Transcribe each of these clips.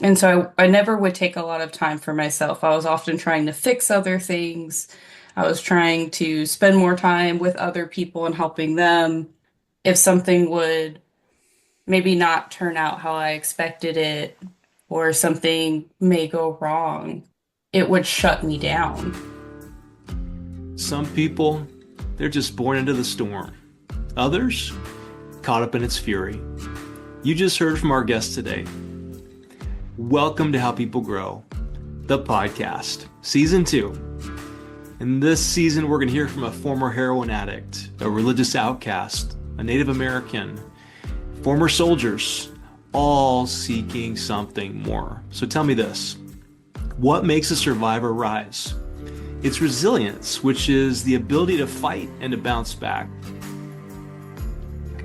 And so I never would take a lot of time for myself. I was often trying to fix other things. I was trying to spend more time with other people and helping them. If something would maybe not turn out how I expected it, or something may go wrong, it would shut me down. Some people, they're just born into the storm. Others, caught up in its fury. You just heard from our guest today. Welcome to How People Grow, the podcast, season 2. In this season, we're going to hear from a former heroin addict, a religious outcast, a Native American, former soldiers, all seeking something more. So tell me this, what makes a survivor rise? It's resilience, which is the ability to fight and to bounce back.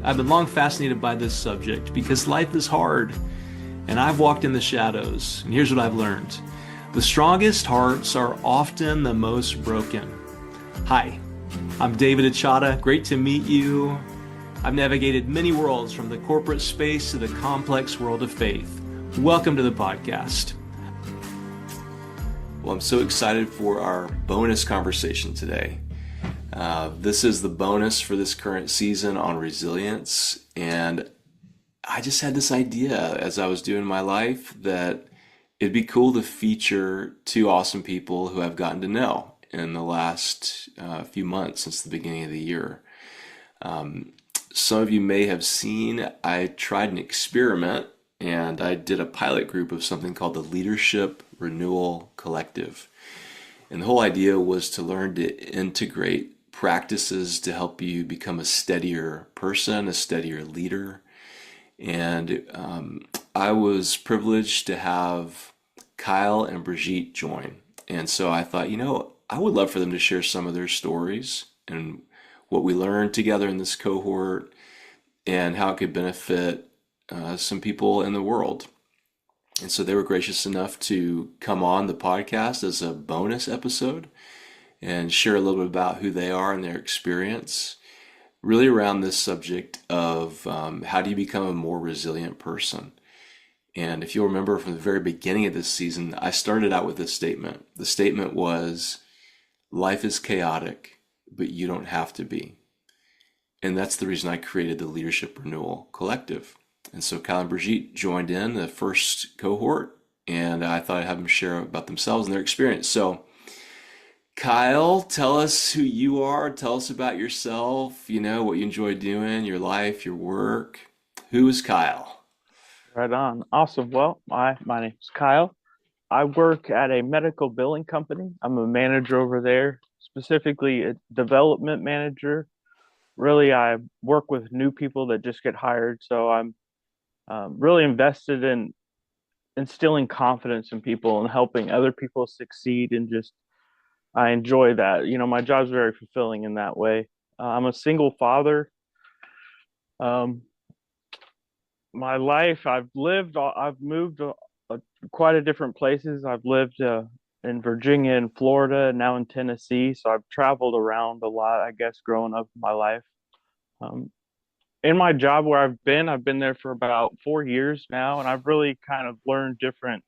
I've been long fascinated by this subject because life is hard, and I've walked in the shadows, and here's what I've learned. The strongest hearts are often the most broken. Hi, I'm David Achata. Great to meet you. I've navigated many worlds, from the corporate space to the complex world of faith. Welcome to the podcast. Well, I'm so excited for our bonus conversation today. This is the bonus for this current season on resilience, and I just had this idea as I was doing my life that it'd be cool to feature two awesome people who I've gotten to know in the last few months since the beginning of the year. Some of you may have seen I tried an experiment, and I did a pilot group of something called the Leadership Renewal Collective. And the whole idea was to learn to integrate practices to help you become a steadier person, a steadier leader. And I was privileged to have Kyle and Brigitte join. And so I thought, I would love for them to share some of their stories and what we learned together in this cohort and how it could benefit some people in the world. And so they were gracious enough to come on the podcast as a bonus episode and share a little bit about who they are and their experience, really around this subject of how do you become a more resilient person. And if you'll remember from the very beginning of this season, I started out with this statement. The statement was, life is chaotic, but you don't have to be. And that's the reason I created the Leadership Renewal Collective. And so Kyle and Brigitte joined in the first cohort, and I thought I'd have them share about themselves and their experience. So Kyle, tell us who you are. Tell us about yourself, what you enjoy doing, your life, your work. Who is Kyle? Right on. Awesome. Well, my name is Kyle. I work at a medical billing company. I'm a manager over there, specifically a development manager. Really, I work with new people that just get hired. So I'm really invested in instilling confidence in people and helping other people succeed. And just, I enjoy that. My job's very fulfilling in that way. I'm a single father. Um, my life, I've moved quite a different places. I've lived in Virginia and Florida, and now in Tennessee. So I've traveled around a lot, I guess, growing up in my life. Um, in my job where I've been there for about 4 years now, and I've really kind of learned different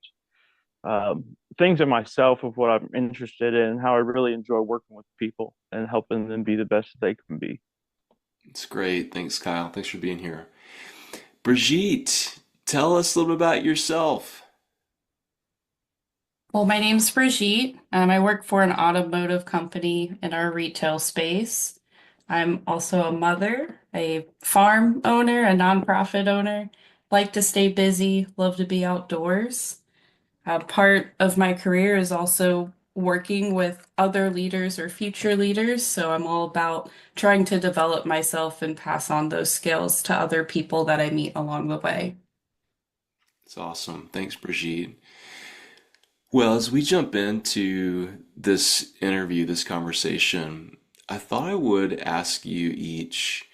things in myself of what I'm interested in and how I really enjoy working with people and helping them be the best they can be. It's great. Thanks, Kyle. Thanks for being here. Brigitte, tell us a little bit about yourself. Well, my name's Brigitte. I work for an automotive company in our retail space. I'm also a mother, a farm owner, a nonprofit owner. Like to stay busy, love to be outdoors. Part of my career is also working with other leaders or future leaders, so I'm all about trying to develop myself and pass on those skills to other people that I meet along the way. It's awesome. Thanks, Brigitte. Well, as we jump into this interview, this conversation, I thought I would ask you each,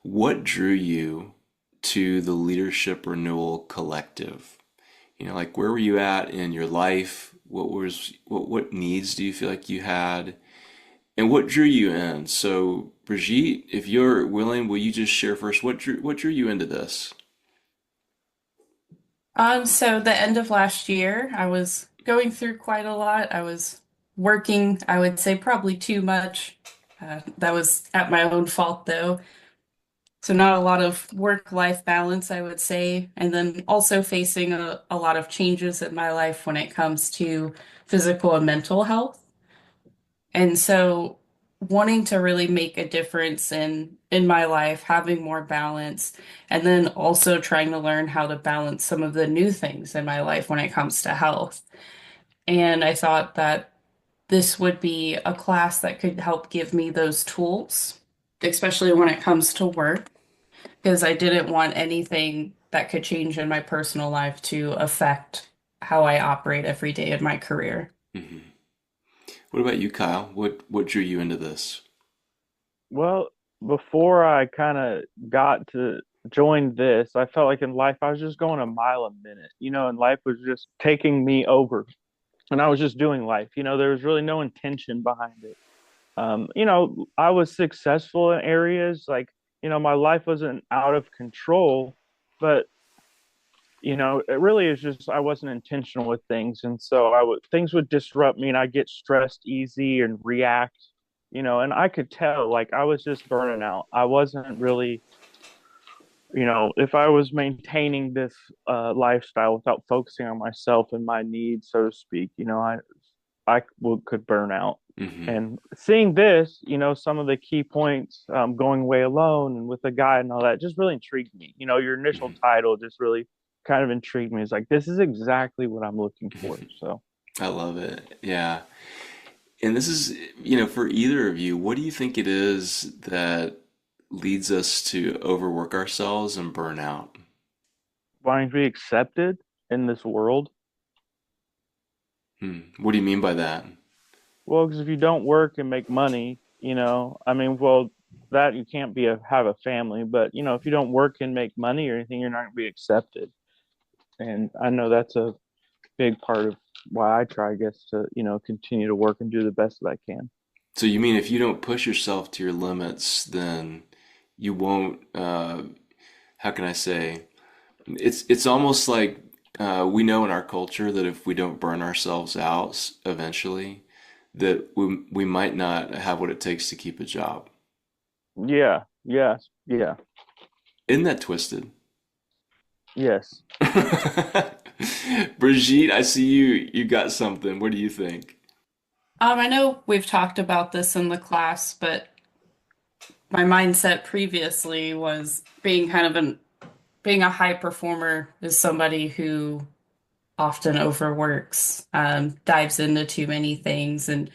what drew you to the Leadership Renewal Collective? Like, where were you at in your life? What needs do you feel like you had? And what drew you in? So, Brigitte, if you're willing, will you just share first what drew you into this? So the end of last year, I was going through quite a lot. I was working, I would say probably too much. That was at my own fault though. So not a lot of work-life balance, I would say. And then also facing a lot of changes in my life when it comes to physical and mental health. And so wanting to really make a difference in my life, having more balance, and then also trying to learn how to balance some of the new things in my life when it comes to health. And I thought that this would be a class that could help give me those tools, especially when it comes to work, because I didn't want anything that could change in my personal life to affect how I operate every day in my career. Hmm. What about you, Kyle? What drew you into this? Well, before I kind of got to join this, I felt like in life I was just going a mile a minute, and life was just taking me over. And I was just doing life. There was really no intention behind it. I was successful in areas like, my life wasn't out of control, but it really is just I wasn't intentional with things, and so I would things would disrupt me, and I get stressed easy and react, and I could tell like I was just burning out. I wasn't really, if I was maintaining this lifestyle without focusing on myself and my needs, so to speak, could burn out. Hmm. And seeing this, some of the key points, going away alone and with a guide and all that, just really intrigued me. Your initial Hmm. title just really kind of intrigued me. It's like this is exactly what I'm looking for. So, I love it. Yeah. And this is, for either of you, what do you think it is that leads us to overwork ourselves and burn out? wanting to be accepted in this world. Hmm. What do you mean by that? Well, because if you don't work and make money, I mean, well, that you can't have a family, but if you don't work and make money or anything, you're not going to be accepted. And I know that's a big part of why I try, I guess, to, continue to work and do the best that I can. So you mean if you don't push yourself to your limits, then you won't, how can I say? It's almost like we know in our culture that if we don't burn ourselves out eventually, that we might not have what it takes to keep a job. Yeah, yes, yeah, Isn't that twisted? yes. Brigitte, I see you got something. What do you think? I know we've talked about this in the class, but my mindset previously was being a high performer is somebody who often overworks, dives into too many things, and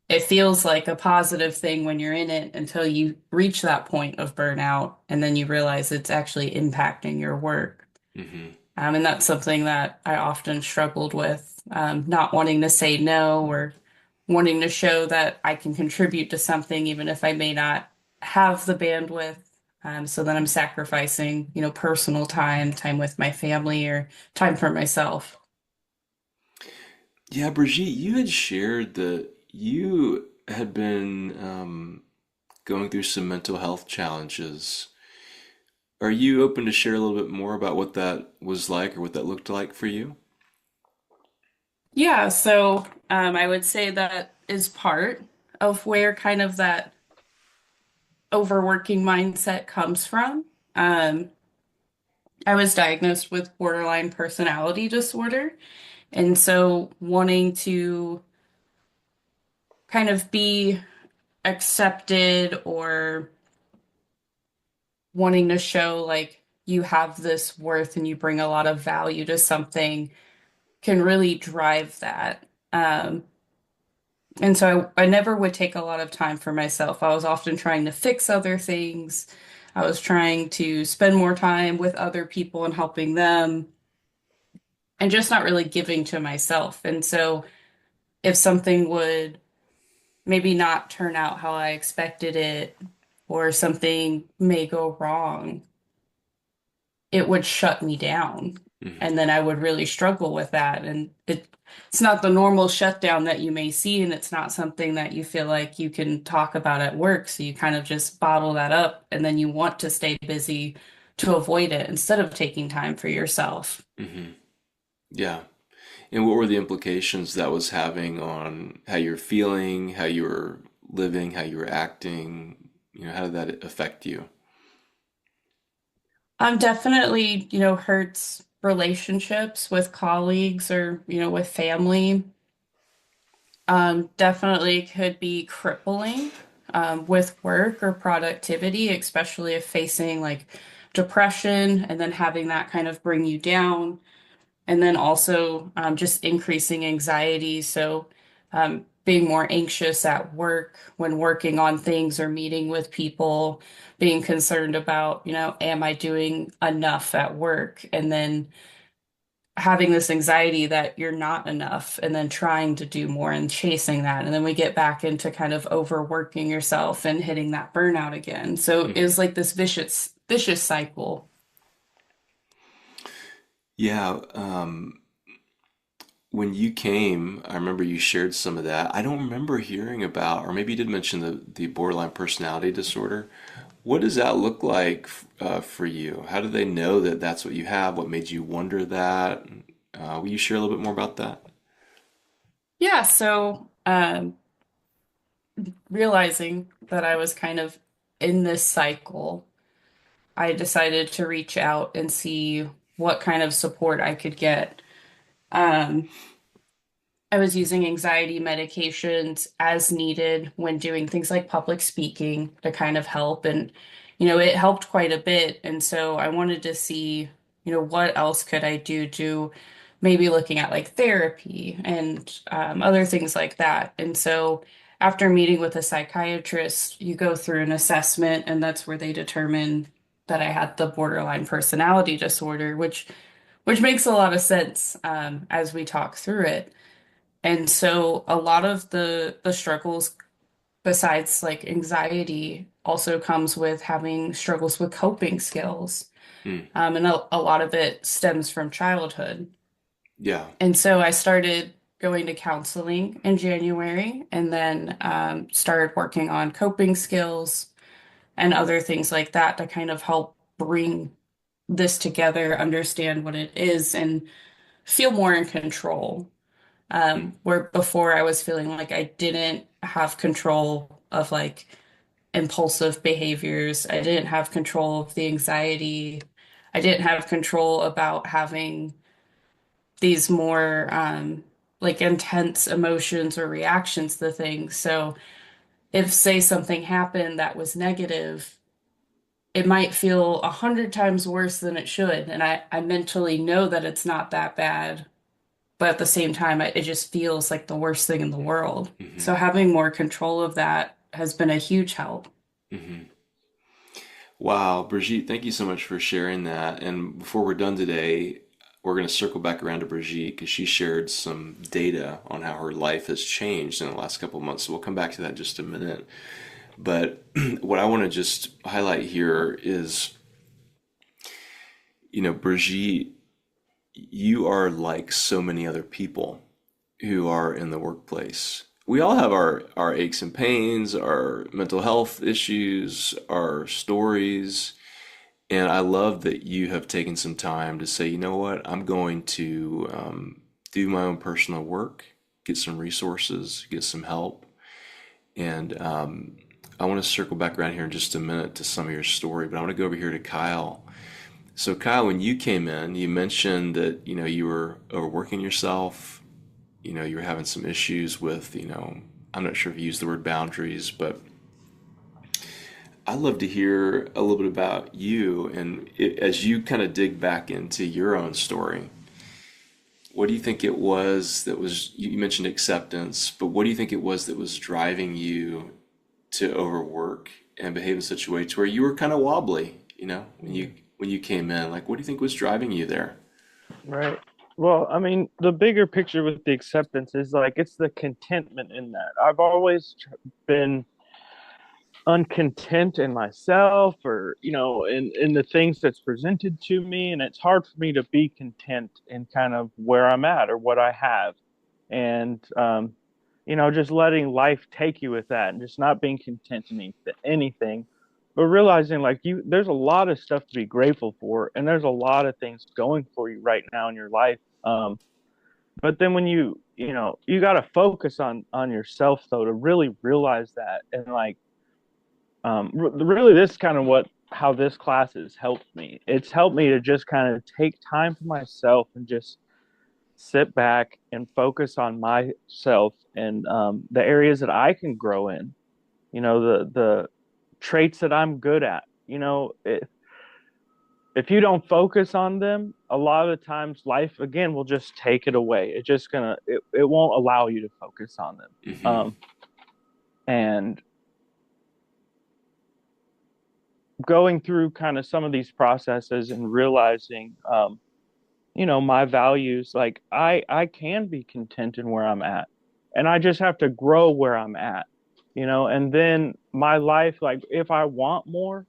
it feels like a positive thing when you're in it until you reach that point of burnout, and then you realize it's actually impacting your work. Hmm. And that's something that I often struggled with, not wanting to say no or wanting to show that I can contribute to something, even if I may not have the bandwidth. So then I'm sacrificing, personal time, time with my family, or time for myself. Yeah, Brigitte, you had shared that you had been going through some mental health challenges. Are you open to share a little bit more about what that was like or what that looked like for you? Yeah, so I would say that is part of where kind of that overworking mindset comes from. Um, I was diagnosed with borderline personality disorder. And so wanting to kind of be accepted or wanting to show like you have this worth and you bring a lot of value to something can really drive that. And so I never would take a lot of time for myself. I was often trying to fix other things. I was trying to spend more time with other people and helping them and just not really giving to myself. And so if something would maybe not turn out how I expected it, or something may go wrong, it would shut me down. Hmm. And then I would really struggle with that. And it's not the normal shutdown that you may see, and it's not something that you feel like you can talk about at work. So you kind of just bottle that up, and then you want to stay busy to avoid it instead of taking time for yourself. Hmm. Yeah. And what were the implications that was having on how you're feeling, how you were living, how you were acting? How did that affect you? Definitely, hurts relationships with colleagues or, with family. Definitely could be crippling with work or productivity, especially if facing like depression and then having that kind of bring you down. And then also just increasing anxiety. So being more anxious at work when working on things or meeting with people, being concerned about, am I doing enough at work? And then having this anxiety that you're not enough and then trying to do more and chasing that. And then we get back into kind of overworking yourself and hitting that burnout again. So it Hmm. was like this vicious cycle. Yeah. When you came, I remember you shared some of that. I don't remember hearing about, or maybe you did mention the borderline personality disorder. What does that look like for you? How do they know that that's what you have? What made you wonder that? Will you share a little bit more about that? Yeah, so realizing that I was kind of in this cycle, I decided to reach out and see what kind of support I could get. Um, I was using anxiety medications as needed when doing things like public speaking to kind of help. And, it helped quite a bit. And so I wanted to see, what else could I do to maybe looking at like therapy and other things like that. And so after meeting with a psychiatrist, you go through an assessment, and that's where they determine that I had the borderline personality disorder, which makes a lot of sense as we talk through it. And so a lot of the struggles besides like anxiety also comes with having struggles with coping skills. Hmm. And a lot of it stems from childhood. Yeah. And so I started going to counseling in January and then started working on coping skills and other things like that to kind of help bring this together, understand what it is, and feel more in control. Hmm. Where before I was feeling like I didn't have control of like impulsive behaviors. I didn't have control of the anxiety. I didn't have control about having these more like intense emotions or reactions to things. So if say something happened that was negative, it might feel 100 times worse than it should. And I mentally know that it's not that bad. But at the same time, it just feels like the worst thing in the world. Hmm. So having more control of that has been a huge help. Hmm. Wow, Brigitte, thank you so much for sharing that. And before we're done today, we're going to circle back around to Brigitte because she shared some data on how her life has changed in the last couple of months. So we'll come back to that in just a minute. But what I want to just highlight here is, Brigitte, you are like so many other people who are in the workplace. We all have our aches and pains, our mental health issues, our stories. And I love that you have taken some time to say, you know what, I'm going to do my own personal work, get some resources, get some help. And I want to circle back around here in just a minute to some of your story, but I want to go over here to Kyle. So, Kyle, when you came in, you mentioned that, you were overworking yourself, you were having some issues with, I'm not sure if you used the word boundaries, but I'd love to hear a little bit about you and as you kind of dig back into your own story. What do you think it was that was, you mentioned acceptance, but what do you think it was that was driving you to overwork and behave in such a way to where you were kind of wobbly, when you came in? Like, what do you think was driving you there? Right. Well, I mean, the bigger picture with the acceptance is like it's the contentment in that. I've always been uncontent in myself or, in the things that's presented to me. And it's hard for me to be content in kind of where I'm at or what I have. And, just letting life take you with that and just not being content in anything, but realizing like there's a lot of stuff to be grateful for. And there's a lot of things going for you right now in your life But then when you got to focus on yourself though to really realize that. And like really this kind of what how this class has helped me. It's helped me to just kind of take time for myself and just sit back and focus on myself and the areas that I can grow in, the traits that I'm good at. If you don't focus on them, a lot of the times life again will just take it away. It won't allow you to focus on them. Hmm. And going through kind of some of these processes and realizing my values, like I can be content in where I'm at, and I just have to grow where I'm at. And then my life, like if I want more,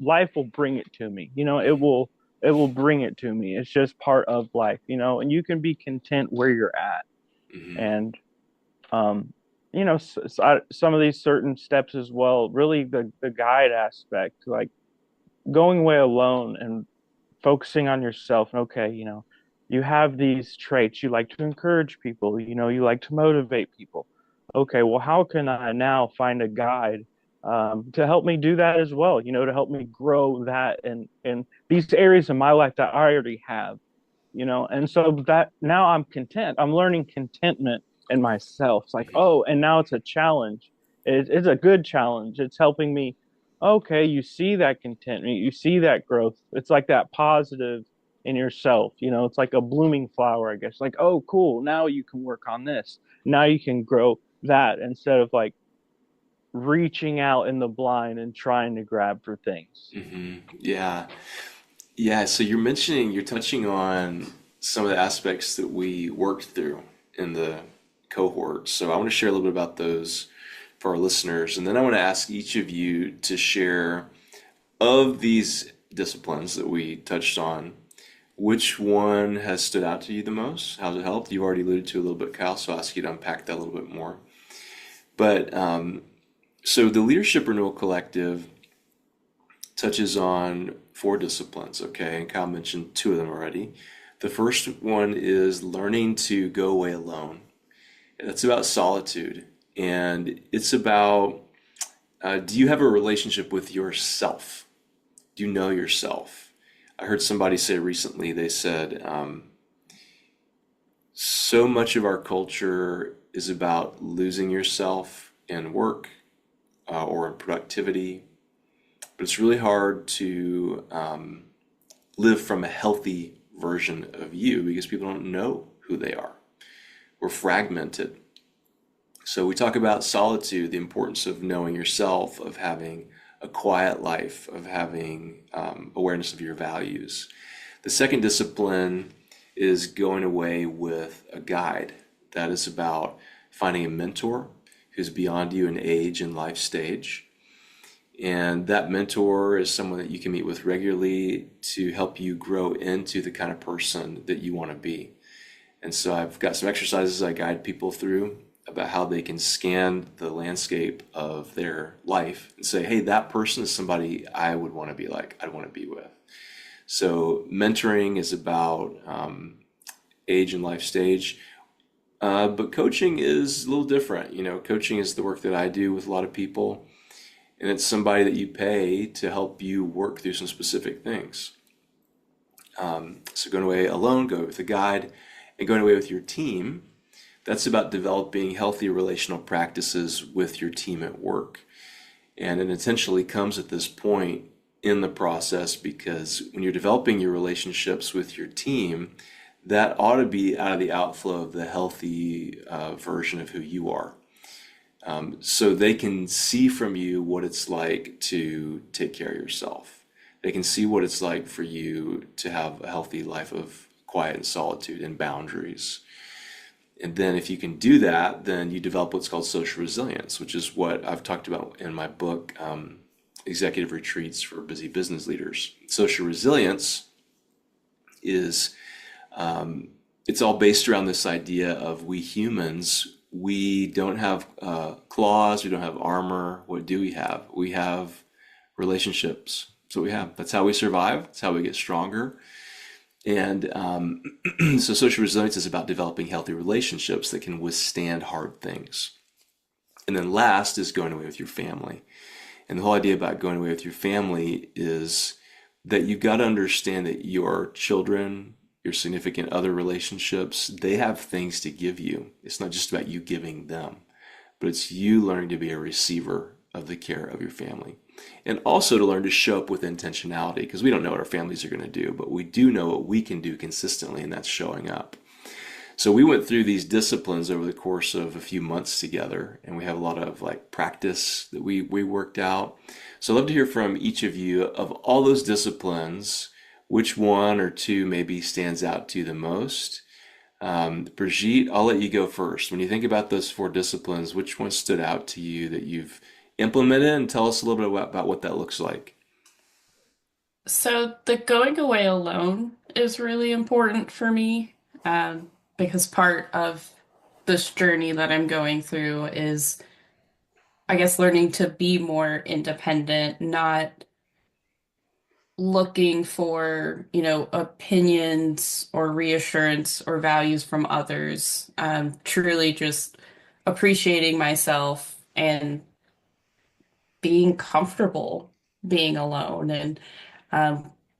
life will bring it to me. It will bring it to me. It's just part of life. And you can be content where you're at. Hmm. And some of these certain steps as well, really the guide aspect, like going away alone and focusing on yourself. And okay, you have these traits. You like to encourage people, you like to motivate people. Okay, well, how can I now find a guide to help me do that as well, to help me grow that in these areas of my life that I already have, and so that now I'm content. I'm learning contentment in myself. It's like, oh, and now it's a challenge. It's a good challenge. It's helping me. Okay, you see that contentment, you see that growth. It's like that positive in yourself. It's like a blooming flower, I guess. Like, oh, cool. Now you can work on this. Now you can grow that instead of like reaching out in the blind and trying to grab for things. Hmm. Yeah. Yeah. So you're touching on some of the aspects that we worked through in the cohort. So I want to share a little bit about those for our listeners. And then I want to ask each of you to share of these disciplines that we touched on, which one has stood out to you the most? How's it helped? You already alluded to a little bit, Kyle, so I'll ask you to unpack that a little bit more. But so the Leadership Renewal Collective touches on four disciplines, okay? And Kyle mentioned two of them already. The first one is learning to go away alone. And that's about solitude. And it's about do you have a relationship with yourself? Do you know yourself? I heard somebody say recently, they said, so much of our culture is about losing yourself in work or in productivity, but it's really hard to live from a healthy version of you because people don't know who they are. We're fragmented. So we talk about solitude, the importance of knowing yourself, of having a quiet life, of having awareness of your values. The second discipline is going away with a guide. That is about finding a mentor who's beyond you in age and life stage. And that mentor is someone that you can meet with regularly to help you grow into the kind of person that you want to be. And so I've got some exercises I guide people through about how they can scan the landscape of their life and say, hey, that person is somebody I would want to be like, I'd want to be with. So mentoring is about age and life stage. But coaching is a little different. Coaching is the work that I do with a lot of people. And it's somebody that you pay to help you work through some specific things. So going away alone, go with a guide, and going away with your team, that's about developing healthy relational practices with your team at work. And it intentionally comes at this point in the process because when you're developing your relationships with your team, that ought to be out of the outflow of the healthy version of who you are. So they can see from you what it's like to take care of yourself. They can see what it's like for you to have a healthy life of quiet and solitude and boundaries. And then if you can do that, then you develop what's called social resilience, which is what I've talked about in my book, Executive Retreats for Busy Business Leaders. Social resilience is, it's all based around this idea of we humans, we don't have claws, we don't have armor. What do we have? We have relationships. That's what we have. That's how we survive. That's how we get stronger. And so social resilience is about developing healthy relationships that can withstand hard things. And then last is going away with your family. And the whole idea about going away with your family is that you've got to understand that your children, your significant other relationships, they have things to give you. It's not just about you giving them, but it's you learning to be a receiver of the care of your family. And also to learn to show up with intentionality, because we don't know what our families are going to do, but we do know what we can do consistently, and that's showing up. So we went through these disciplines over the course of a few months together, and we have a lot of like practice that we worked out. So I'd love to hear from each of you of all those disciplines, which one or two maybe stands out to you the most. Brigitte, I'll let you go first. When you think about those four disciplines, which one stood out to you that you've implemented, and tell us a little bit about what that looks like. So the going away alone is really important for me, because part of this journey that I'm going through is, I guess, learning to be more independent, not looking for, opinions or reassurance or values from others. Truly just appreciating myself and being comfortable being alone. And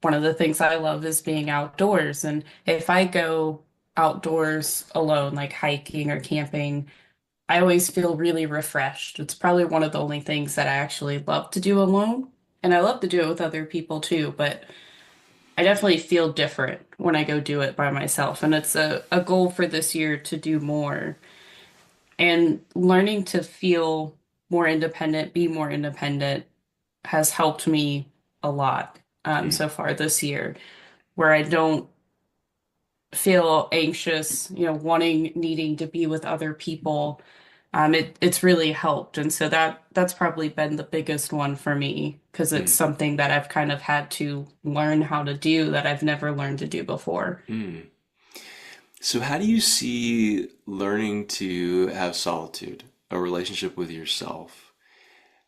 one of the things I love is being outdoors. And if I go outdoors alone, like hiking or camping, I always feel really refreshed. It's probably one of the only things that I actually love to do alone. And I love to do it with other people too, but I definitely feel different when I go do it by myself. And it's a goal for this year to do more. And learning to feel more independent, be more independent has helped me a lot Mm, so far this year, where I don't feel anxious, wanting, needing to be with other people. It's really helped. And so that's probably been the biggest one for me because it's mm, something that I've kind of had to learn how to do that I've never learned to do before. mm. So how do you see learning to have solitude, a relationship with yourself,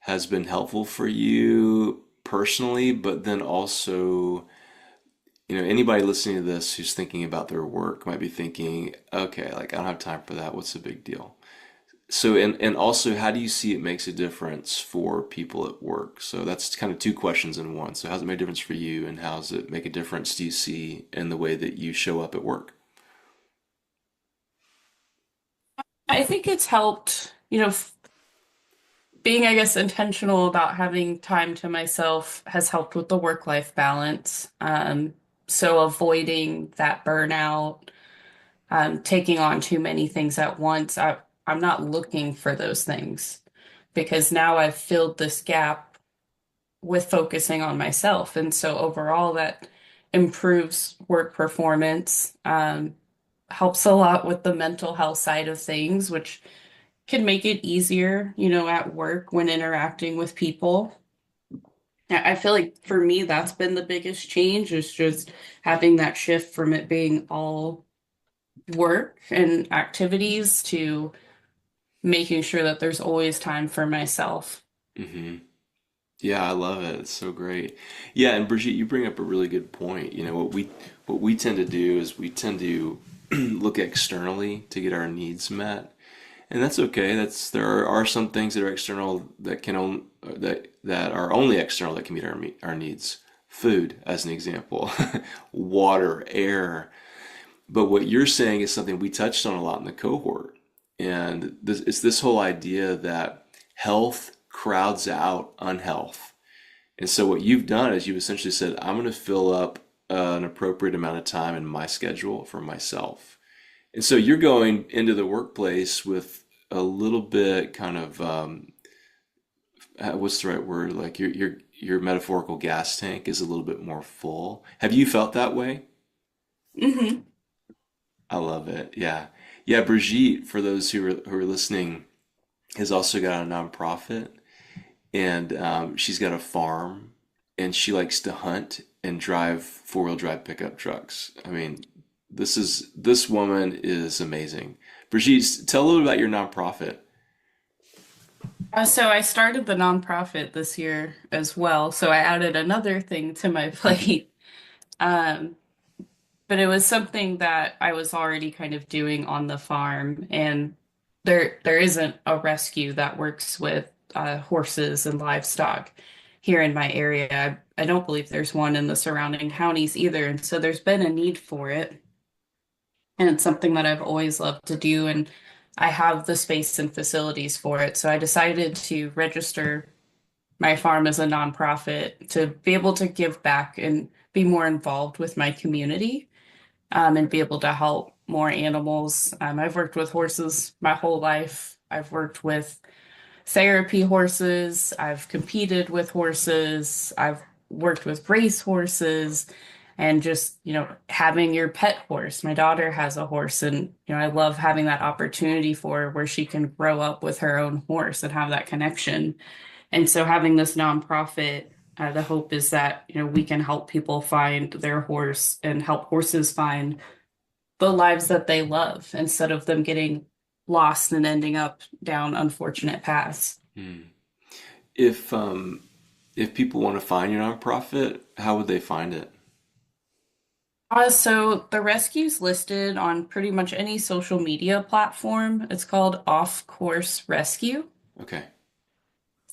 has been helpful for you personally, but then also, anybody listening to this who's thinking about their work might be thinking, okay, like I don't have time for that. What's the big deal? So, and also, how do you see it makes a difference for people at work? So that's kind of two questions in one. So how's it make a difference for you, and how does it make a difference do you see in the way that you show up at work? I think it's helped, being, I guess, intentional about having time to myself has helped with the work-life balance. So avoiding that burnout, taking on too many things at once. I'm not looking for those things because now I've filled this gap with focusing on myself. And so overall, that improves work performance, helps a lot with the mental health side of things, which can make it easier, at work when interacting with people. I feel like for me, that's been the biggest change is just having that shift from it being all work and activities to making sure that there's always time for myself. Hmm. Yeah, I love it. It's so great. Yeah, and Brigitte, you bring up a really good point. What we tend to do is we tend to look externally to get our needs met. And that's okay. There are some things that are external that that are only external that can meet our needs. Food, as an example, water, air. But what you're saying is something we touched on a lot in the cohort, and it's this whole idea that health crowds out unhealth. And so what you've done is you've essentially said, I'm going to fill up an appropriate amount of time in my schedule for myself. And so you're going into the workplace with a little bit kind of what's the right word? Like your metaphorical gas tank is a little bit more full. Have you felt that way? Hmm. I love it. Yeah. Yeah, Brigitte, for those who are listening, has also got a nonprofit, and she's got a farm, and she likes to hunt and drive four-wheel drive pickup trucks. I mean, this woman is amazing. Brigitte, tell a little about your nonprofit. So I started the nonprofit this year as well. So I added another thing to my plate. Um, but it was something that I was already kind of doing on the farm, and there isn't a rescue that works with horses and livestock here in my area. I don't believe there's one in the surrounding counties either, and so there's been a need for it, and it's something that I've always loved to do, and I have the space and facilities for it. So I decided to register my farm as a nonprofit to be able to give back and be more involved with my community, and be able to help more animals. I've worked with horses my whole life. I've worked with therapy horses. I've competed with horses. I've worked with race horses and just, having your pet horse. My daughter has a horse, and, I love having that opportunity for her where she can grow up with her own horse and have that connection. And so having this nonprofit, the hope is that, we can help people find their horse and help horses find the lives that they love instead of them getting lost and ending up down unfortunate paths. Hmm. If if people want to find your nonprofit, how would they find it? So the rescue's listed on pretty much any social media platform. It's called Off Course Rescue. Okay.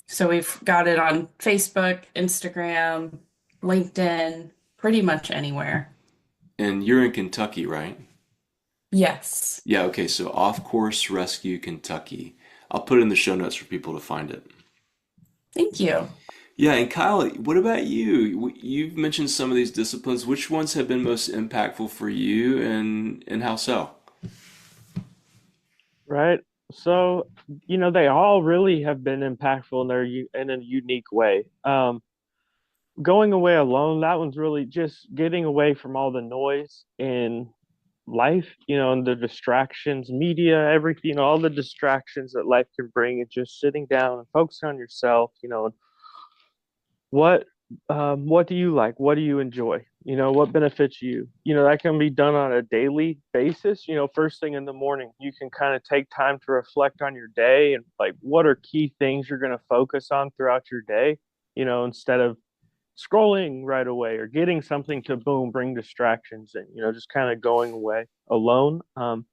So we've got it on Facebook, Instagram, LinkedIn, pretty much anywhere. And you're in Kentucky, right? Yes. Yeah, okay, so Off Course Rescue Kentucky. I'll put it in the show notes for people to find it. Thank you. Yeah, and Kyle, what about you? You've mentioned some of these disciplines. Which ones have been most impactful for you and how so? Right. So, they all really have been impactful in in a unique way. Going away alone, that one's really just getting away from all the noise in life, and the distractions, media, everything, all the distractions that life can bring, and just sitting down and focusing on yourself, what what do you like? What do you enjoy? What benefits you? That can be done on a daily basis. First thing in the morning, you can kind of take time to reflect on your day and like what are key things you're going to focus on throughout your day, instead of scrolling right away or getting something to boom, bring distractions and, just kind of going away alone. And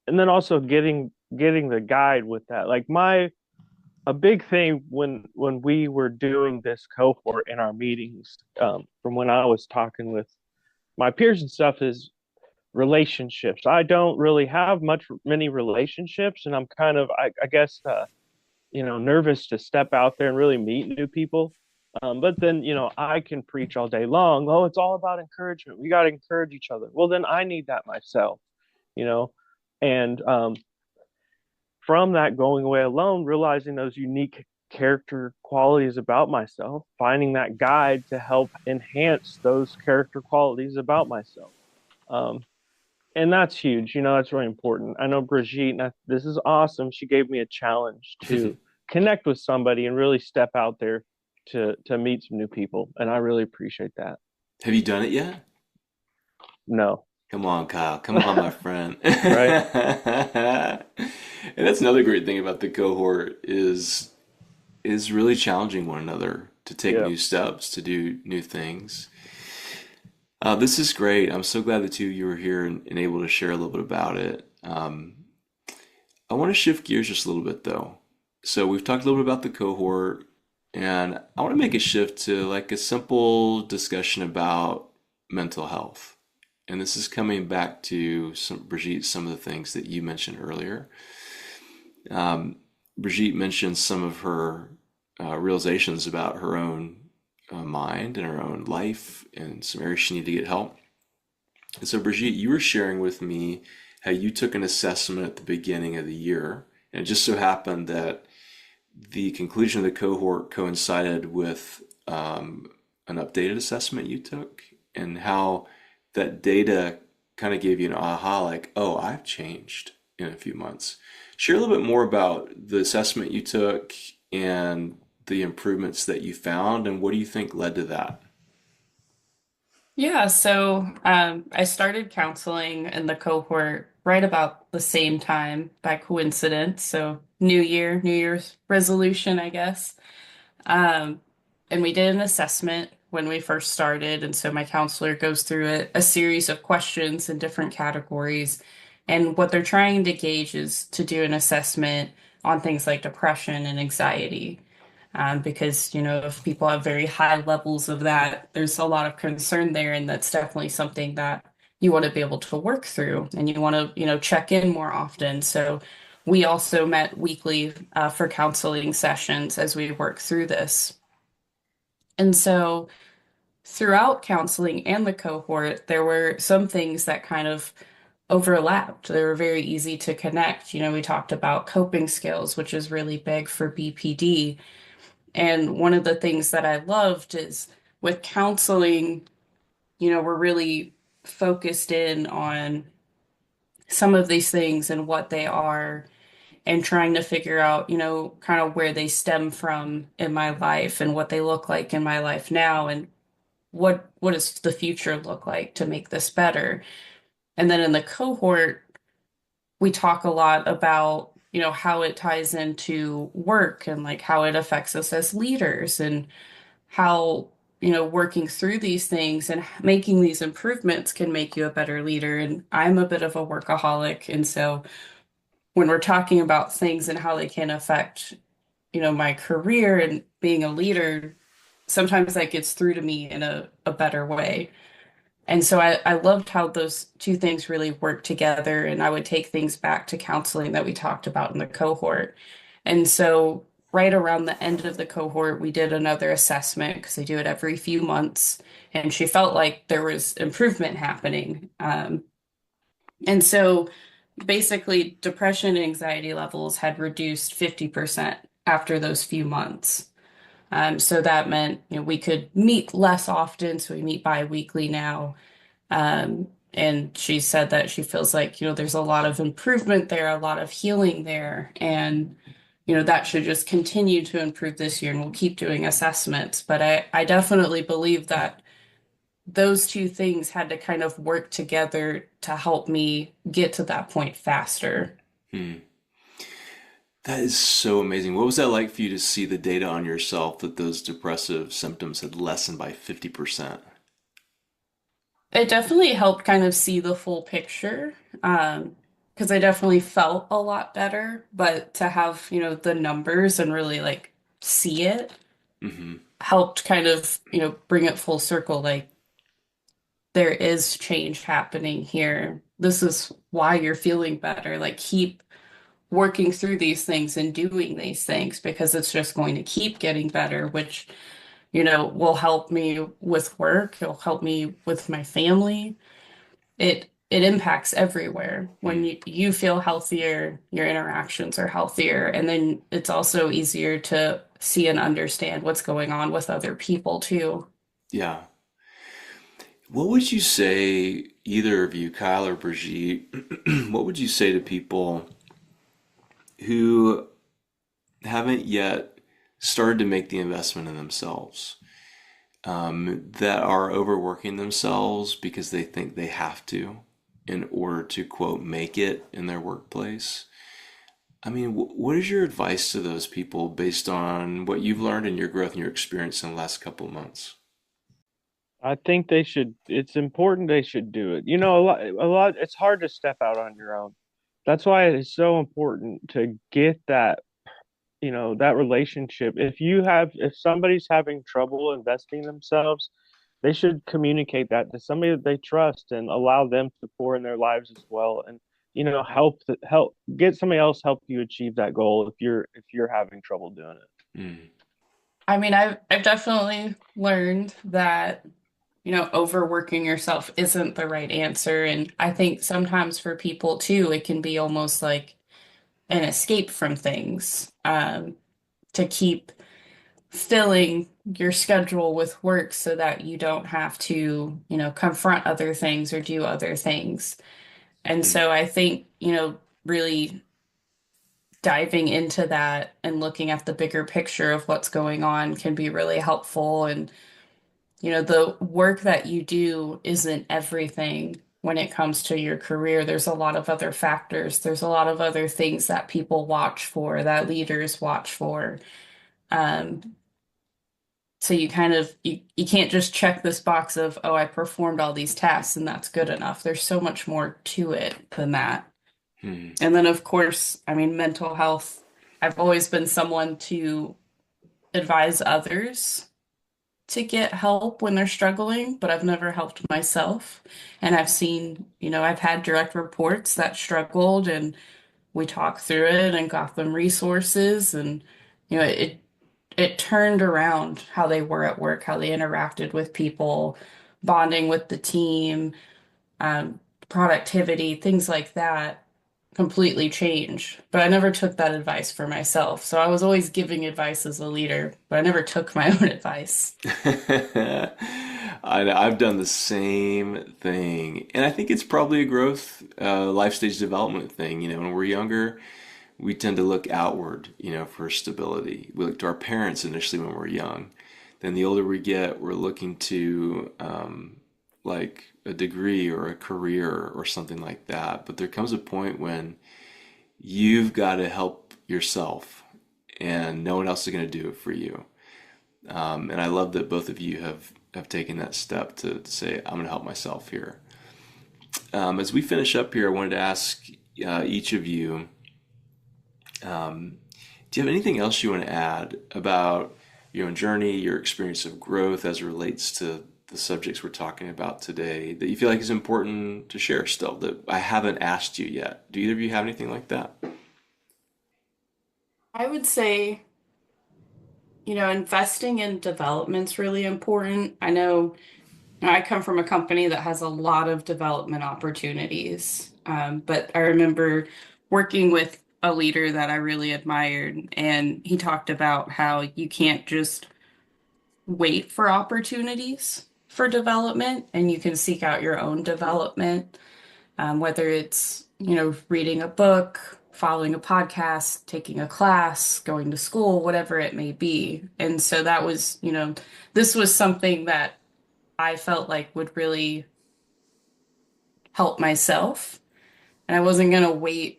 then also getting the guide with that. Like my a big thing when we were doing this cohort in our meetings, from when I was talking with my peers and stuff, is relationships. I don't really have many relationships, and I'm kind of I guess nervous to step out there and really meet new people. But then I can preach all day long. Oh, it's all about encouragement. We got to encourage each other. Well, then I need that myself, you know, and from that going away alone, realizing those unique character qualities about myself, finding that guide to help enhance those character qualities about myself. Um, and that's huge. That's really important. I know Brigitte, and this is awesome. She gave me a challenge to connect with somebody and really step out there to meet some new people. And I really appreciate that. Have you done it yet? No. Come on, Kyle. Come on, my friend. Right. And that's another great thing about the cohort is really challenging one another to take Yeah. new steps, to do new things. This is great. I'm so glad the two of you were here and able to share a little bit about it. I want to shift gears just a little bit though. So we've talked a little bit about the cohort, and I want to make a shift to like a simple discussion about mental health. And this is coming back to Brigitte, some of the things that you mentioned earlier. Um, Brigitte mentioned some of her realizations about her own mind and her own life and some areas she needed to get help. And so, Brigitte, you were sharing with me how you took an assessment at the beginning of the year. And it just so happened that the conclusion of the cohort coincided with an updated assessment you took, and how that data kind of gave you an aha, like, oh, I've changed in a few months. Share a little bit more about the assessment you took and the improvements that you found, and what do you think led to that? Yeah, so I started counseling in the cohort right about the same time by coincidence. So New Year, New Year's resolution, I guess. Um, and we did an assessment. when we first started. And so my counselor goes through a series of questions in different categories. And what they're trying to gauge is to do an assessment on things like depression and anxiety. Because, if people have very high levels of that, there's a lot of concern there. And that's definitely something that you want to be able to work through and you want to, check in more often. So we also met weekly for counseling sessions as we work through this. And so throughout counseling and the cohort, there were some things that kind of overlapped. They were very easy to connect. We talked about coping skills, which is really big for BPD. And one of the things that I loved is with counseling, we're really focused in on some of these things and what they are and trying to figure out, kind of where they stem from in my life and what they look like in my life now and what does the future look like to make this better. And then in the cohort, we talk a lot about, how it ties into work and like how it affects us as leaders and how, working through these things and making these improvements can make you a better leader. And I'm a bit of a workaholic. And so when we're talking about things and how they can affect, my career and being a leader, sometimes that gets through to me in a better way. And so I loved how those two things really work together. And I would take things back to counseling that we talked about in the cohort. And so right around the end of the cohort, we did another assessment because they do it every few months. And she felt like there was improvement happening. And so basically, depression and anxiety levels had reduced 50% after those few months. So that meant, we could meet less often. So we meet bi-weekly now. And she said that she feels like, there's a lot of improvement there, a lot of healing there. And, that should just continue to improve this year and we'll keep doing assessments. But I definitely believe that those two things had to kind of work together to help me get to that point faster. Hmm. That is so amazing. What was that like for you to see the data on yourself that those depressive symptoms had lessened by 50%? It definitely helped kind of see the full picture, because I definitely felt a lot better, but to have, the numbers and really like see it Hmm. helped kind of, bring it full circle. Like there is change happening here. This is why you're feeling better. Like keep working through these things and doing these things because it's just going to keep getting better, which, will help me with work. It'll help me with my family. It impacts everywhere. When you feel healthier, your interactions are healthier, and then it's also easier to see and understand what's going on with other people too. Yeah. What would you say, either of you, Kyle or Brigitte, what would you say to people who haven't yet started to make the investment in themselves, that are overworking themselves because they think they have to in order to, quote, make it in their workplace? I mean, what is your advice to those people based on what you've learned in your growth and your experience in the last couple of months? I think they should. It's important they should do it. It's hard to step out on your own. That's why it is so important to get that relationship. If somebody's having trouble investing themselves, they should communicate that to somebody that they trust and allow them to pour in their lives as well. And help get somebody else help you achieve that goal if you're having trouble doing it. Mm, I mean, I've definitely learned that, overworking yourself isn't the right answer. And I think sometimes for people too, it can be almost like an escape from things, to keep filling your schedule with work so that you don't have to, confront other things or do other things. And mm, so I think, really diving into that and looking at the bigger picture of what's going on can be really helpful. And, the work that you do isn't everything when it comes to your career. There's a lot of other factors. There's a lot of other things that people watch for, that leaders watch for. Um, So you kind of you can't just check this box of, oh, I performed all these tasks and that's good enough. There's so much more to it than that. Hmm. And then of course, I mean, mental health. I've always been someone to advise others to get help when they're struggling, but I've never helped myself. And I've seen, I've had direct reports that struggled and we talked through it and got them resources and it turned around how they were at work, how they interacted with people, bonding with the team, um, productivity, things like that completely change. But I never took that advice for myself. So I was always giving advice as a leader, but I never took my own advice. I've done the same thing, and I think it's probably a growth, life stage development thing. When we're younger, we tend to look outward, for stability. We look to our parents initially when we're young. Then the older we get, we're looking to like a degree or a career or something like that. But there comes a point when you've got to help yourself, and no one else is going to do it for you. And I love that both of you have taken that step to say, I'm going to help myself here. As we finish up here, I wanted to ask each of you, do you have anything else you want to add about your own journey, your experience of growth as it relates to the subjects we're talking about today that you feel like is important to share still that I haven't asked you yet? Do either of you have anything like that? I would say, investing in development's really important. I know I come from a company that has a lot of development opportunities. But I remember working with a leader that I really admired, and he talked about how you can't just wait for opportunities for development, and you can seek out your own development, whether it's, reading a book, following a podcast, taking a class, going to school, whatever it may be. And so that was, this was something that I felt like would really help myself. And I wasn't going to wait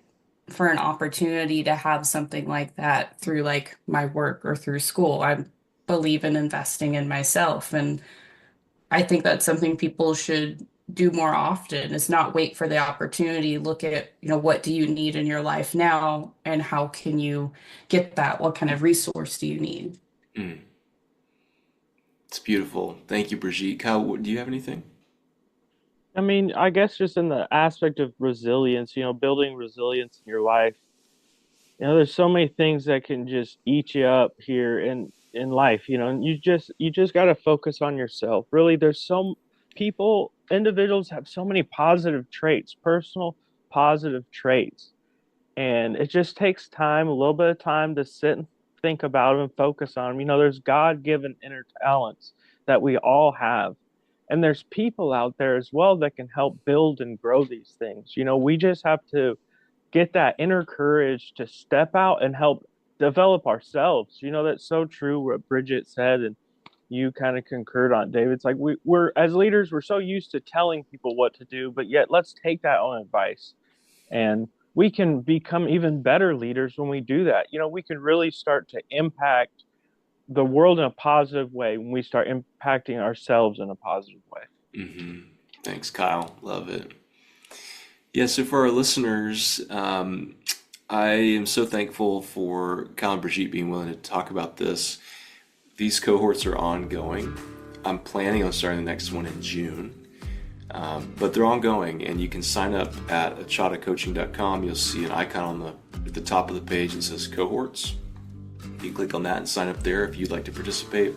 for an opportunity to have something like that through like my work or through school. I believe in investing in myself. And I think that's something people should do more often is not wait for the opportunity. Look at, what do you need in your life now and how can you get that? What kind of resource do you need? Mm, it's beautiful. Thank you, Brigitte. Kyle, do you have anything? I mean, I guess just in the aspect of resilience, building resilience in your life, there's so many things that can just eat you up here in life, and you just got to focus on yourself. Really, there's so people, individuals have so many positive traits, personal positive traits, and it just takes time, a little bit of time to sit and think about them and focus on them. There's God-given inner talents that we all have. And there's people out there as well that can help build and grow these things. We just have to get that inner courage to step out and help develop ourselves. That's so true what Bridget said, and you kind of concurred on, David. It's like we're as leaders, we're so used to telling people what to do, but yet let's take that on advice. And we can become even better leaders when we do that. We can really start to impact the world in a positive way when we start impacting ourselves in a positive way. Hmm. Thanks, Kyle. Love it. Yeah, so for our listeners, I am so thankful for Kyle and Brigitte being willing to talk about this. These cohorts are ongoing. I'm planning on starting the next one in June. But they're ongoing, and you can sign up at achatacoaching.com. You'll see an icon at the top of the page that says cohorts. You can click on that and sign up there if you'd like to participate.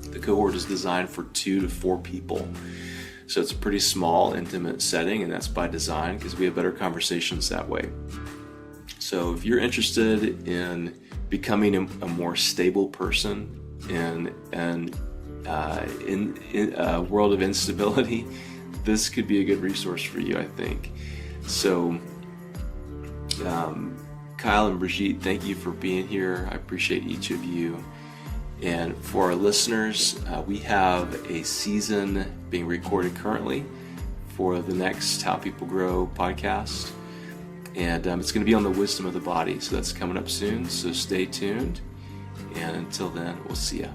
The cohort is designed for 2 to 4 people. So it's a pretty small, intimate setting, and that's by design because we have better conversations that way. So if you're interested in becoming a more stable person in a world of instability, this could be a good resource for you, I think. So, Kyle and Brigitte, thank you for being here. I appreciate each of you. And for our listeners, we have a season being recorded currently for the next How People Grow podcast. And it's going to be on the wisdom of the body. So that's coming up soon. So stay tuned. And until then, we'll see ya.